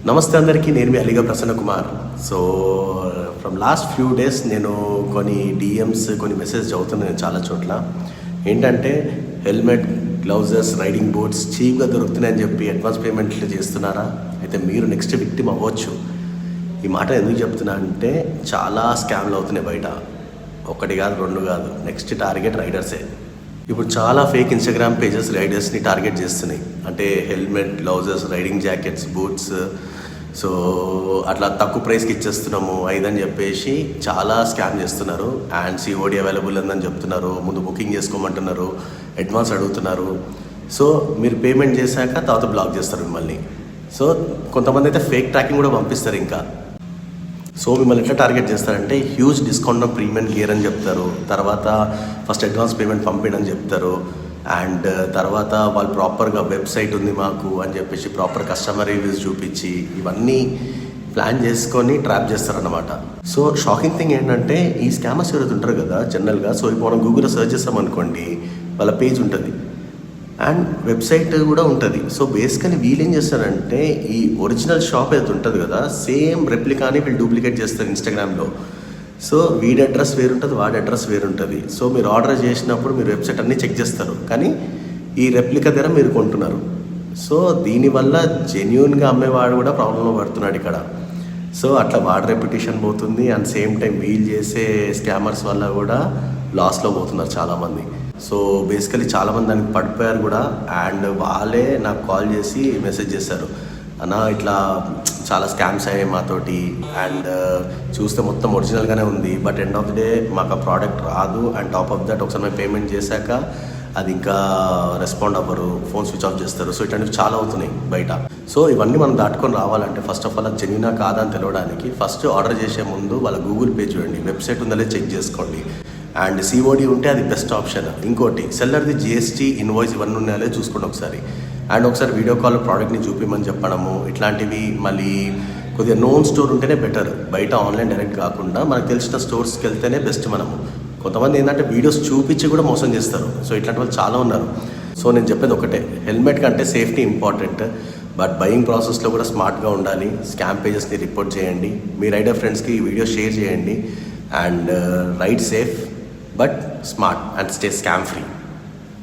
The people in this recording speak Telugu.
నమస్తే అందరికీ, నేను మీ అలీగా Prasanna Kumar. So from last few days నేను కొన్ని డిఎమ్స్ కొన్ని మెసేజ్ చదువుతున్నాను చాలా చోట్ల. ఏంటంటే హెల్మెట్, గ్లౌజెస్, రైడింగ్ బూట్స్ చీప్గా దొరుకుతున్నాయని చెప్పి అడ్వాన్స్ పేమెంట్లు చేస్తున్నారా? అయితే మీరు నెక్స్ట్ విక్టిమ్ అవ్వచ్చు. ఈ మాట ఎందుకు చెప్తున్నా అంటే చాలా స్కామ్లు అవుతున్నాయి బయట. ఒకటి కాదు, రెండు కాదు. నెక్స్ట్ టార్గెట్ రైడర్సే. ఇప్పుడు చాలా ఫేక్ ఇన్స్టాగ్రామ్ పేజెస్ రైడర్స్ని టార్గెట్ చేస్తున్నాయి. అంటే helmet, gloves, riding jackets, boots so అట్లా తక్కువ ప్రైస్కి ఇచ్చేస్తున్నాము అని చెప్పేసి చాలా స్కామ్ చేస్తున్నారు. అండ్ సిఓడి అవైలబుల్ ఉందని చెప్తున్నారు, ముందు బుకింగ్ చేసుకోమంటున్నారు, అడ్వాన్స్ అడుగుతున్నారు. సో మీరు పేమెంట్ చేశాక తర్వాత బ్లాక్ చేస్తారు మిమ్మల్ని. సో కొంతమంది అయితే ఫేక్ ట్రాకింగ్ కూడా పంపిస్తారు ఇంకా. సో మిమ్మల్ని ఎట్లా టార్గెట్ చేస్తారంటే huge discount on premium gear అని చెప్తారు, తర్వాత ఫస్ట్ అడ్వాన్స్ పేమెంట్ పంపించని చెప్తారు, అండ్ తర్వాత వాళ్ళు ప్రాపర్గా వెబ్సైట్ ఉంది మాకు అని చెప్పేసి ప్రాపర్ కస్టమర్ రివ్యూస్ చూపించి ఇవన్నీ ప్లాన్ చేసుకొని ట్రాప్ చేస్తారన్నమాట. సో షాకింగ్ థింగ్ ఏంటంటే ఈ స్కామర్స్ ఎవరైతే ఉంటారు కదా జనరల్గా, సో ఇప్పుడు మనం గూగుల్లో సెర్చ్ చేస్తామనుకోండి వాళ్ళ పేజ్ ఉంటుంది అండ్ వెబ్సైట్ కూడా ఉంటుంది. సో బేసికలీ వీళ్ళు ఏం చేస్తారంటే ఈ ఒరిజినల్ షాప్ ఏదైతే ఉంటుంది కదా సేమ్ రెప్లికాని వీళ్ళు డూప్లికేట్ చేస్తారు ఇన్స్టాగ్రామ్లో. సో వీడి అడ్రస్ వేరుంటుంది, వాడి అడ్రస్ వేరుంటుంది. సో మీరు ఆర్డర్ చేసినప్పుడు మీరు వెబ్సైట్ అన్నీ చెక్ చేస్తారు, కానీ ఈ రెప్లికా దగ్గర మీరు కొంటున్నారు. సో దీనివల్ల జెన్యూన్గా అమ్మేవాడు కూడా ప్రాబ్లంలో పడుతున్నాడు ఇక్కడ. సో అట్లా వాడి రెప్యుటేషన్ పోతుంది, అండ్ సేమ్ టైం వీళ్ళు చేసే స్కామర్స్ వల్ల కూడా లాస్లో పోతున్నారు చాలామంది. సో బేసికలీ చాలామంది దానికి పడిపోయారు కూడా. అండ్ వాళ్ళే నాకు కాల్ చేసి మెసేజ్ చేశారు, అన్న ఇట్లా చాలా స్కామ్స్ అయ్యాయి మాతోటి, అండ్ చూస్తే మొత్తం ఒరిజినల్గానే ఉంది, but end of the day మాకు ఆ ప్రోడక్ట్ రాదు, అండ్ టాప్ ఆఫ్ దట్ ఒకసారి మేము పేమెంట్ చేశాక అది ఇంకా రెస్పాండ్ అవ్వరు, ఫోన్ స్విచ్ ఆఫ్ చేస్తారు. సో ఇట్లాంటివి చాలా అవుతున్నాయి బయట. సో ఇవన్నీ మనం దాటుకొని రావాలంటే ఫస్ట్ ఆఫ్ ఆల్ అది జెన్యూనా కాదా అని తెలియడానికి ఫస్ట్ ఆర్డర్ చేసే ముందు వాళ్ళ గూగుల్ పే చూడండి, వెబ్సైట్ ఉందో చెక్ చేసుకోండి, అండ్ సిఓడి ఉంటే అది బెస్ట్ ఆప్షన్. ఇంకోటి సెల్లర్ది జిఎస్టీ, ఇన్వాయిస్ ఇవన్నీ ఉన్నాయో చూసుకోండి ఒకసారి. అండ్ ఒకసారి వీడియో కాల్ ప్రోడక్ట్ని చూపించమని చెప్పడము, ఇట్లాంటివి. మళ్ళీ కొద్దిగా నోన్ స్టోర్ ఉంటేనే బెటర్, బయట ఆన్లైన్ డైరెక్ట్ కాకుండా మనకు తెలిసిన స్టోర్స్కి వెళ్తేనే బెస్ట్. మనము కొంతమంది ఏంటంటే వీడియోస్ చూపించి కూడా మోసం చేస్తారు. సో ఇట్లాంటి వాళ్ళు చాలా ఉన్నారు. సో నేను చెప్పేది ఒకటే, హెల్మెట్ కంటే సేఫ్టీ ఇంపార్టెంట్, బట్ బయింగ్ ప్రాసెస్లో కూడా స్మార్ట్గా ఉండాలి. స్కామ్ పేజెస్ని రిపోర్ట్ చేయండి, మీ రైడర్ ఫ్రెండ్స్కి ఈ వీడియో షేర్ చేయండి, and ride safe but smart and stay scam free.